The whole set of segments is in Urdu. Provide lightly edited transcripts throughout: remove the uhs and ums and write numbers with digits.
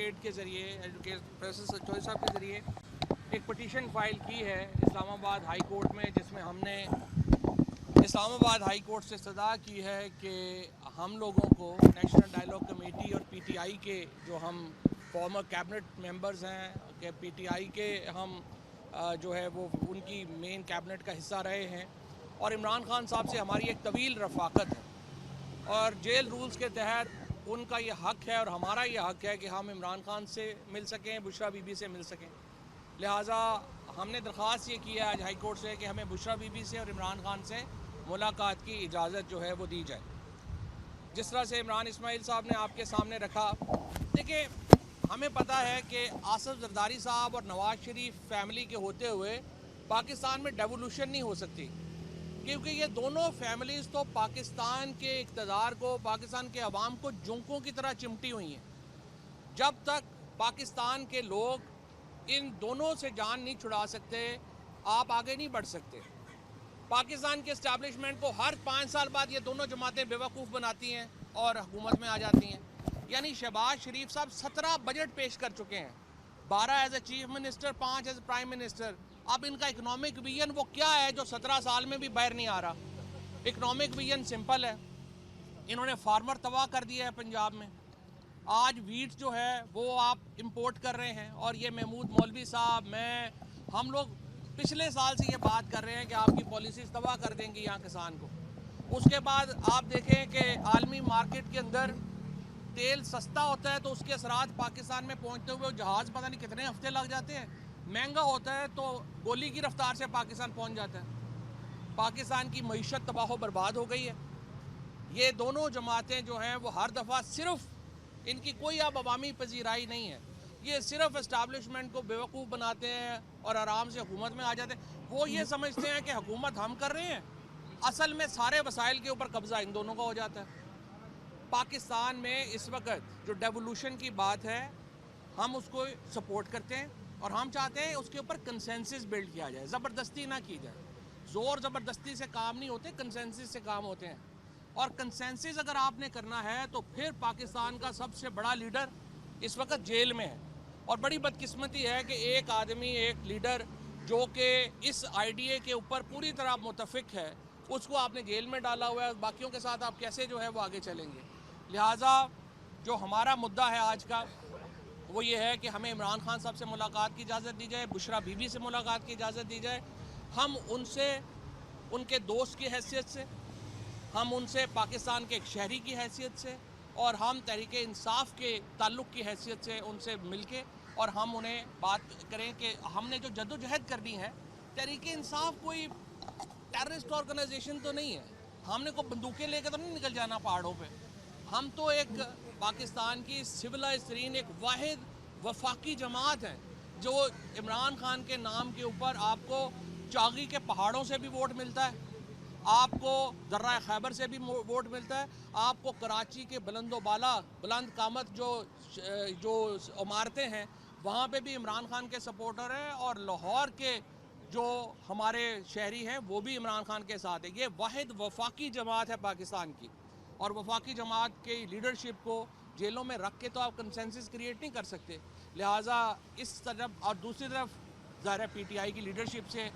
ایڈوکیٹ کے ذریعے پروفیسر چوہدری صاحب کے ذریعے ایک پٹیشن فائل کی ہے اسلام آباد ہائی کورٹ میں، جس میں ہم نے اسلام آباد ہائی کورٹ سے استدعا کی ہے کہ ہم لوگوں کو نیشنل ڈائیلاگ کمیٹی اور پی ٹی آئی کے جو ہم فارمر کیبنٹ ممبرز ہیں کہ پی ٹی آئی کے ہم جو ہے وہ ان کی مین کیبنٹ کا حصہ رہے ہیں، اور عمران خان صاحب سے ہماری ایک طویل رفاقت ہے، اور جیل رولز کے تحت ان کا یہ حق ہے اور ہمارا یہ حق ہے کہ ہم عمران خان سے مل سکیں، بشریٰ بی بی سے مل سکیں۔ لہٰذا ہم نے درخواست یہ کی ہے آج ہائی کورٹ سے کہ ہمیں بشریٰ بی بی سے اور عمران خان سے ملاقات کی اجازت جو ہے وہ دی جائے۔ جس طرح سے عمران اسماعیل صاحب نے آپ کے سامنے رکھا، دیکھیں ہمیں پتہ ہے کہ آصف زرداری صاحب اور نواز شریف فیملی کے ہوتے ہوئے پاکستان میں ڈیولوشن نہیں ہو سکتی، کیونکہ یہ دونوں فیملیز تو پاکستان کے اقتدار کو، پاکستان کے عوام کو جونکوں کی طرح چمٹی ہوئی ہیں۔ جب تک پاکستان کے لوگ ان دونوں سے جان نہیں چھڑا سکتے، آپ آگے نہیں بڑھ سکتے۔ پاکستان کے اسٹیبلشمنٹ کو ہر 5 سال بعد یہ دونوں جماعتیں بیوقوف بناتی ہیں اور حکومت میں آ جاتی ہیں۔ یعنی شہباز شریف صاحب 17 بجٹ پیش کر چکے ہیں، 12 as a chief minister, 5 as a prime minister. اب ان کا اکنامک ویژن وہ کیا ہے جو 17 سال میں بھی باہر نہیں آ رہا؟ اکنامک ویژن سمپل ہے، انہوں نے فارمر تباہ کر دیا ہے پنجاب میں۔ آج ویٹ جو ہے وہ آپ امپورٹ کر رہے ہیں، اور یہ محمود مولوی صاحب، ہم لوگ پچھلے سال سے یہ بات کر رہے ہیں کہ آپ کی پالیسیز تباہ کر دیں گی یہاں کسان کو۔ اس کے بعد آپ دیکھیں کہ عالمی مارکیٹ کے اندر تیل سستا ہوتا ہے تو اس کے اثرات پاکستان میں پہنچتے ہوئے جہاز پتہ نہیں کتنے ہفتے لگ جاتے ہیں، مہنگا ہوتا ہے تو گولی کی رفتار سے پاکستان پہنچ جاتا ہے۔ پاکستان کی معیشت تباہ و برباد ہو گئی ہے۔ یہ دونوں جماعتیں جو ہیں وہ ہر دفعہ صرف ان کی کوئی اب عوامی پذیرائی نہیں ہے، یہ صرف اسٹیبلشمنٹ کو بیوقوف بناتے ہیں اور آرام سے حکومت میں آ جاتے ہیں۔ وہ یہ سمجھتے ہیں کہ حکومت ہم کر رہے ہیں، اصل میں سارے وسائل کے اوپر قبضہ ان دونوں کا ہو جاتا ہے۔ پاکستان میں اس وقت جو ڈیولوشن کی بات ہے، ہم اس کو سپورٹ کرتے ہیں اور ہم چاہتے ہیں اس کے اوپر کنسنسس بلڈ کیا جائے، زبردستی نہ کی جائے۔ زور زبردستی سے کام نہیں ہوتے، کنسنسس سے کام ہوتے ہیں، اور کنسنسس اگر آپ نے کرنا ہے تو پھر پاکستان کا سب سے بڑا لیڈر اس وقت جیل میں ہے، اور بڑی بدقسمتی ہے کہ ایک آدمی، ایک لیڈر جو کہ اس آئی کے اوپر پوری طرح متفق ہے، اس کو آپ نے جیل میں ڈالا ہوا ہے، باقیوں کے ساتھ آپ کیسے جو ہے وہ آگے چلیں گے؟ لہٰذا جو ہمارا مدعا ہے آج کا وہ یہ ہے کہ ہمیں عمران خان صاحب سے ملاقات کی اجازت دی جائے، بشریٰ بی بی سے ملاقات کی اجازت دی جائے۔ ہم ان سے، ان کے دوست کی حیثیت سے، ہم ان سے پاکستان کے ایک شہری کی حیثیت سے، اور ہم تحریک انصاف کے تعلق کی حیثیت سے ان سے مل کے، اور ہم انہیں بات کریں کہ ہم نے جو جدوجہد کرنی ہے، تحریک انصاف کوئی ٹیررسٹ آرگنائزیشن تو نہیں ہے، ہم نے کوئی بندوقیں لے کے تو نہیں نکل جانا پہاڑوں پہ۔ ہم تو ایک پاکستان کی سویلائز ترین ایک واحد وفاقی جماعت ہے، جو عمران خان کے نام کے اوپر آپ کو چاغی کے پہاڑوں سے بھی ووٹ ملتا ہے، آپ کو درہ خیبر سے بھی ووٹ ملتا ہے، آپ کو کراچی کے بلند و بالا، بلند قامت جو عمارتیں ہیں وہاں پہ بھی عمران خان کے سپورٹر ہیں، اور لاہور کے جو ہمارے شہری ہیں وہ بھی عمران خان کے ساتھ ہیں۔ یہ واحد وفاقی جماعت ہے پاکستان کی، اور وفاقی جماعت کی لیڈرشپ کو جیلوں میں رکھ کے تو آپ کنسنسس کریٹ نہیں کر سکتے۔ لہٰذا اس طرف، اور دوسری طرف ظاہر ہے پی ٹی آئی کی لیڈرشپ سے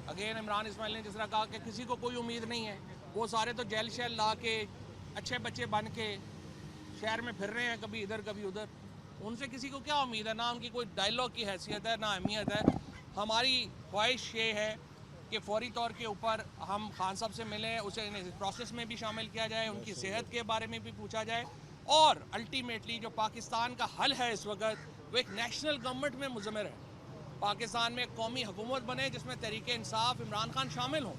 اگین عمران اسماعیل نے جس طرح کہا کہ کسی کو کوئی امید نہیں ہے، وہ سارے تو جیل شیل لا کے اچھے بچے بن کے شہر میں پھر رہے ہیں، کبھی ادھر کبھی ادھر، ان سے کسی کو کیا امید ہے؟ نہ ان کی کوئی ڈائیلاگ کی حیثیت ہے، نہ اہمیت ہے۔ ہماری خواہش یہ ہے کہ فوری طور کے اوپر ہم خان صاحب سے ملیں، اسے پروسیس میں بھی شامل کیا جائے، ان کی صحت کے بارے میں بھی پوچھا جائے، اور الٹیمیٹلی جو پاکستان کا حل ہے اس وقت وہ ایک نیشنل گورنمنٹ میں مضمر ہے۔ پاکستان میں ایک قومی حکومت بنے جس میں تحریک انصاف، عمران خان شامل ہوں،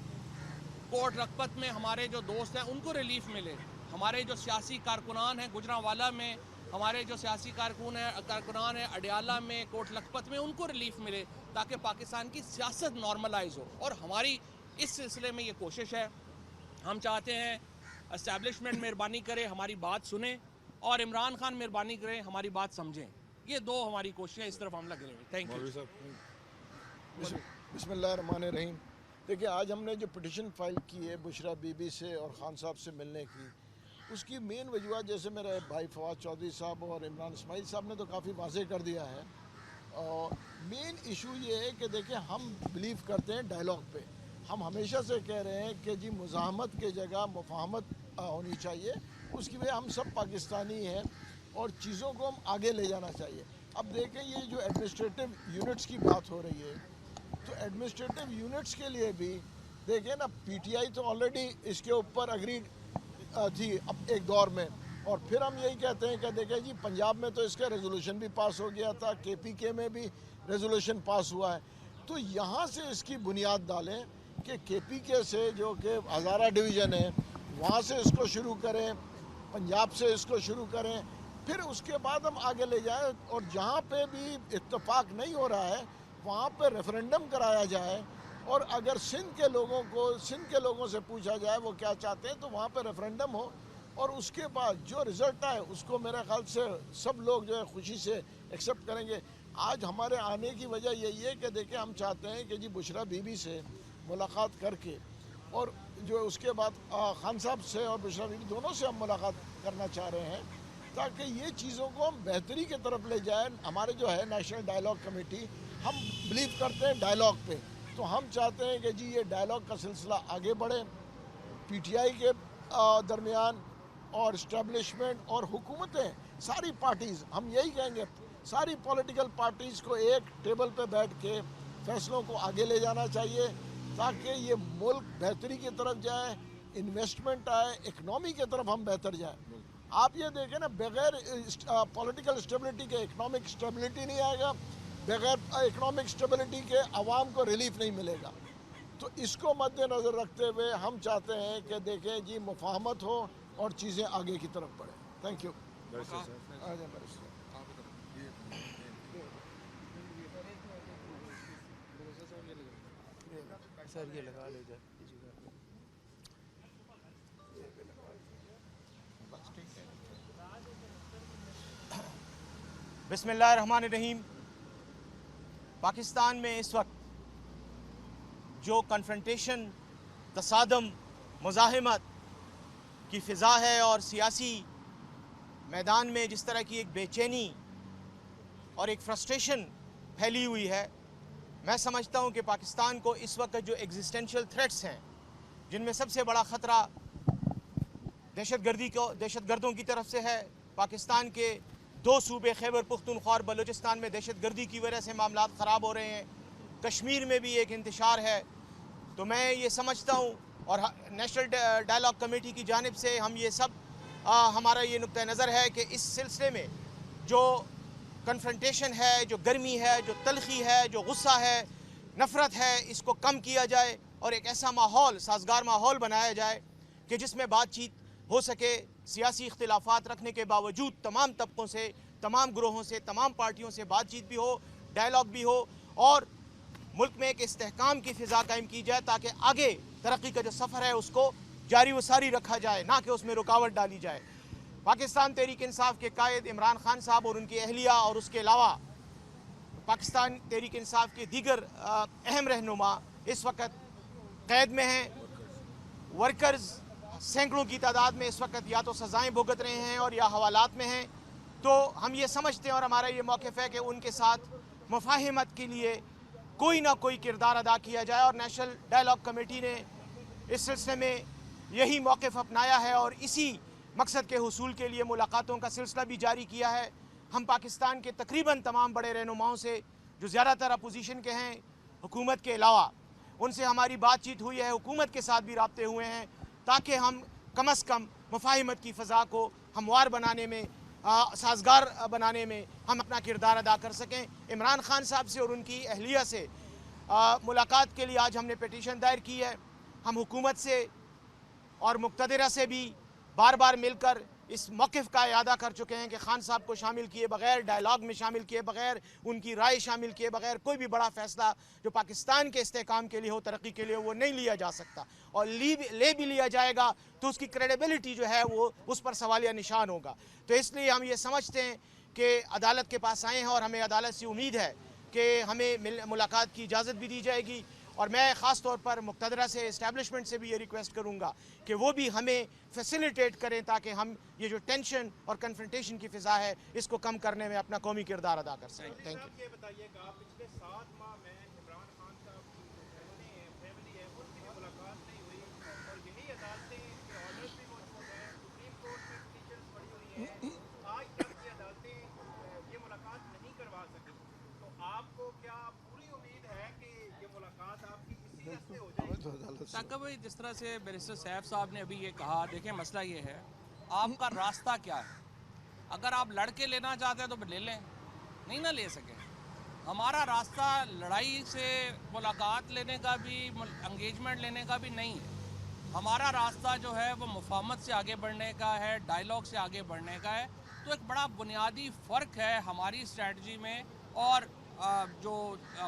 کوٹ رکھپت میں ہمارے جو دوست ہیں ان کو ریلیف ملے، ہمارے جو سیاسی کارکنان ہیں گجرانوالہ میں، ہمارے جو سیاسی کارکنان ہیں اڈیالہ میں، کوٹ لکھپت میں، ان کو ریلیف ملے، تاکہ پاکستان کی سیاست نارملائز ہو۔ اور ہماری اس سلسلے میں یہ کوشش ہے، ہم چاہتے ہیں اسٹیبلشمنٹ مہربانی کرے ہماری بات سنیں، اور عمران خان مہربانی کریں ہماری بات سمجھیں۔ یہ دو ہماری کوششیں، اس طرف ہم لگے ہوئے ہیں۔ Thank you. بسم اللہ الرحمن الرحیم۔ دیکھیں آج ہم نے جو پٹیشن فائل کی ہے بشریٰ بی بی سے اور خان صاحب سے ملنے کی، اس کی مین وجوہات جیسے میرے بھائی فواد چودھری صاحب اور عمران اسماعیل صاحب نے تو کافی واضح کر دیا ہے. اور مین ایشو یہ ہے کہ دیکھیں ہم بلیو کرتے ہیں ڈائلاگ پہ. ہم ہمیشہ سے کہہ رہے ہیں کہ جی مزاحمت کے جگہ مفاہمت ہونی چاہیے. اس کی وجہ ہم سب پاکستانی ہیں اور چیزوں کو ہم آگے لے جانا چاہیے. اب دیکھیں یہ جو ایڈمنسٹریٹو یونٹس کی بات ہو رہی ہے تو ایڈمنسٹریٹو یونٹس کے لیے بھی دیکھیں نا پی ٹی آئی تو آلریڈی اس کے اوپر اگریڈ تھی اب ایک دور میں. اور پھر ہم یہی کہتے ہیں کہ دیکھیں جی پنجاب میں تو اس کا ریزولوشن بھی پاس ہو گیا تھا, کے پی کے میں بھی ریزولوشن پاس ہوا ہے. تو یہاں سے اس کی بنیاد ڈالیں کہ کے پی کے سے جو کہ ہزارہ ڈویژن ہے وہاں سے اس کو شروع کریں, پنجاب سے اس کو شروع کریں, پھر اس کے بعد ہم آگے لے جائیں. اور جہاں پہ بھی اتفاق نہیں ہو رہا ہے وہاں پہ ریفرنڈم کرایا جائے. اور اگر سندھ کے لوگوں سے پوچھا جائے وہ کیا چاہتے ہیں تو وہاں پہ ریفرنڈم ہو. اور اس کے بعد جو رزلٹ آئے اس کو میرے خیال سے سب لوگ جو ہے خوشی سے ایکسیپٹ کریں گے. آج ہمارے آنے کی وجہ یہی ہے کہ دیکھیں ہم چاہتے ہیں کہ جی بشرا بی بی سے ملاقات کر کے اور جو اس کے بعد خان صاحب سے اور بشرا بی بی دونوں سے ہم ملاقات کرنا چاہ رہے ہیں تاکہ یہ چیزوں کو ہم بہتری کی طرف لے جائیں. ہمارے جو ہے نیشنل ڈائلاگ کمیٹی ہم بلیو کرتے ہیں ڈائلاگ پہ, تو ہم چاہتے ہیں کہ جی یہ ڈائلاگ کا سلسلہ آگے بڑھے. پی ٹی آئی کے درمیان اور اسٹیبلشمنٹ اور حکومتیں ساری پارٹیز ہم یہی کہیں گے ساری پولیٹیکل پارٹیز کو ایک ٹیبل پہ بیٹھ کے فیصلوں کو آگے لے جانا چاہیے تاکہ یہ ملک بہتری کی طرف جائے, انویسٹمنٹ آئے, اکنامی کی طرف ہم بہتر جائیں. آپ یہ دیکھیں نا بغیر پولیٹیکل اسٹیبلٹی کے اکنامک اسٹیبلٹی نہیں آئے گا, بغیر اکنامک اسٹیبلٹی کے عوام کو ریلیف نہیں ملے گا. تو اس کو مد نظر رکھتے ہوئے ہم چاہتے ہیں کہ دیکھیں جی مفاہمت ہو اور چیزیں آگے کی طرف بڑھیں. Thank you. سر یہ لگا لے جائے. بسم اللہ الرحمن الرحیم. پاکستان میں اس وقت جو کنفرنٹیشن, تصادم, مزاحمت کی فضا ہے اور سیاسی میدان میں جس طرح کی ایک بے چینی اور ایک فرسٹریشن پھیلی ہوئی ہے, میں سمجھتا ہوں کہ پاکستان کو اس وقت جو ایگزسٹینشیل تھریٹس ہیں جن میں سب سے بڑا خطرہ دہشت گردوں کی طرف سے ہے. پاکستان کے 2 صوبے خیبر پختونخوا اور بلوچستان میں دہشت گردی کی وجہ سے معاملات خراب ہو رہے ہیں. کشمیر میں بھی ایک انتشار ہے. تو میں یہ سمجھتا ہوں اور نیشنل ڈائلاگ کمیٹی کی جانب سے ہم یہ سب ہمارا یہ نقطہ نظر ہے کہ اس سلسلے میں جو کنفرنٹیشن ہے, جو گرمی ہے, جو تلخی ہے, جو غصہ ہے, نفرت ہے, اس کو کم کیا جائے اور ایک ایسا ماحول, سازگار ماحول بنایا جائے کہ جس میں بات چیت ہو سکے. سیاسی اختلافات رکھنے کے باوجود تمام طبقوں سے, تمام گروہوں سے, تمام پارٹیوں سے بات چیت بھی ہو, ڈائلاگ بھی ہو اور ملک میں ایک استحکام کی فضا قائم کی جائے تاکہ آگے ترقی کا جو سفر ہے اس کو جاری و ساری رکھا جائے, نہ کہ اس میں رکاوٹ ڈالی جائے. پاکستان تحریک انصاف کے قائد عمران خان صاحب اور ان کی اہلیہ اور اس کے علاوہ پاکستان تحریک انصاف کے دیگر اہم رہنما اس وقت قید میں ہیں. ورکرز سینکڑوں کی تعداد میں اس وقت یا تو سزائیں بھگت رہے ہیں اور یا حوالات میں ہیں. تو ہم یہ سمجھتے ہیں اور ہمارا یہ موقف ہے کہ ان کے ساتھ مفاہمت کے لیے کوئی نہ کوئی کردار ادا کیا جائے. اور نیشنل ڈائلاگ کمیٹی نے اس سلسلے میں یہی موقف اپنایا ہے اور اسی مقصد کے حصول کے لیے ملاقاتوں کا سلسلہ بھی جاری کیا ہے. ہم پاکستان کے تقریباً تمام بڑے رہنماؤں سے جو زیادہ تر اپوزیشن کے ہیں, حکومت کے علاوہ, ان سے ہماری بات چیت ہوئی ہے. حکومت کے ساتھ بھی رابطے ہوئے ہیں تاکہ ہم کم از کم مفاہمت کی فضا کو ہموار بنانے میں, سازگار بنانے میں ہم اپنا کردار ادا کر سکیں. عمران خان صاحب سے اور ان کی اہلیہ سے ملاقات کے لیے آج ہم نے پیٹیشن دائر کی ہے. ہم حکومت سے اور مقتدرہ سے بھی بار بار مل کر اس موقف کا اعادہ کر چکے ہیں کہ خان صاحب کو شامل کیے بغیر, ڈائلاگ میں شامل کیے بغیر, ان کی رائے شامل کیے بغیر کوئی بھی بڑا فیصلہ جو پاکستان کے استحکام کے لیے ہو, ترقی کے لیے, وہ نہیں لیا جا سکتا. اور لے بھی لیا جائے گا تو اس کی کریڈیبلٹی جو ہے وہ اس پر سوالیہ نشان ہوگا. تو اس لیے ہم یہ سمجھتے ہیں کہ عدالت کے پاس آئے ہیں اور ہمیں عدالت سے امید ہے کہ ہمیں ملاقات کی اجازت بھی دی جائے گی اور میں خاص طور پر مقتدرہ سے اسٹیبلشمنٹ سے بھی یہ ریکویسٹ کروں گا کہ وہ بھی ہمیں فیسیلیٹیٹ کریں تاکہ ہم یہ جو ٹینشن اور کنفرنٹیشن کی فضا ہے اس کو کم کرنے میں اپنا قومی کردار ادا کر سکیں. Thank you. یہ بتائیے گا پچھلے 7 ماہ میں عمران خان صاحب کی جو فیملی ہے ان کی بھی ملاقات نہیں ہوئی اور یہی عدالتیں کے آرڈرز بھی موجود ہیں, سپریم کورٹ میں پٹیشنز پڑی ہوئی ہیں, آج تک یہ عدالتیں یہ ملاقات نہیں کروا سکی. تو آپ کو کیا پوری امید ہے کہ یہ ملاقات آپ کی اسی راستے ہو جائے گی؟ ثاقب بھائی, جس طرح سے بیرسٹر سیف صاحب نے ابھی یہ کہا, دیکھیں مسئلہ یہ ہے آپ کا راستہ کیا ہے. اگر آپ لڑ کے لینا چاہتے ہیں تو پھر لے لیں, نہیں نہ لے سکیں. ہمارا راستہ لڑائی سے ملاقات لینے کا بھی, انگیجمنٹ لینے کا بھی نہیں ہے. ہمارا راستہ جو ہے وہ مفاہمت سے آگے بڑھنے کا ہے, ڈائیلاگ سے آگے بڑھنے کا ہے. تو ایک بڑا بنیادی فرق ہے ہماری اسٹریٹجی میں اور جو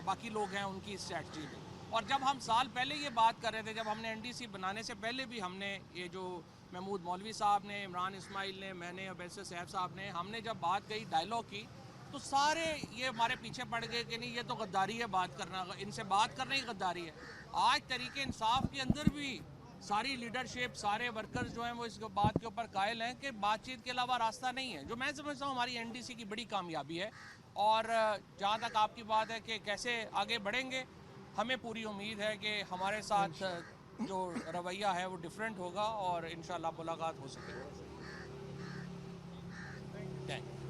باقی لوگ ہیں ان کی اسٹریٹجی میں. اور جب ہم سال پہلے یہ بات کر رہے تھے, جب ہم نے NDC بنانے سے پہلے بھی ہم نے یہ جو محمود مولوی صاحب نے, عمران اسماعیل نے, میں نے اور بیرسٹر سیف صاحب نے, ہم نے جب بات کہی, ڈائیلاگ کی, تو سارے یہ ہمارے پیچھے پڑ گئے کہ نہیں یہ تو غداری ہے, بات کرنا, ان سے بات کرنا ہی غداری ہے. آج تحریک انصاف کے اندر بھی ساری لیڈرشپ, سارے ورکرز جو ہیں وہ اس بات کے اوپر قائل ہیں کہ بات چیت کے علاوہ راستہ نہیں ہے, جو میں سمجھتا ہوں ہماری NDC کی بڑی کامیابی ہے. اور جہاں تک آپ کی بات ہے کہ کیسے آگے بڑھیں گے, ہمیں پوری امید ہے کہ ہمارے ساتھ جو رویہ ہے وہ ڈیفرنٹ ہوگا اور انشاءاللہ ملاقات ہو سکے. Thank you.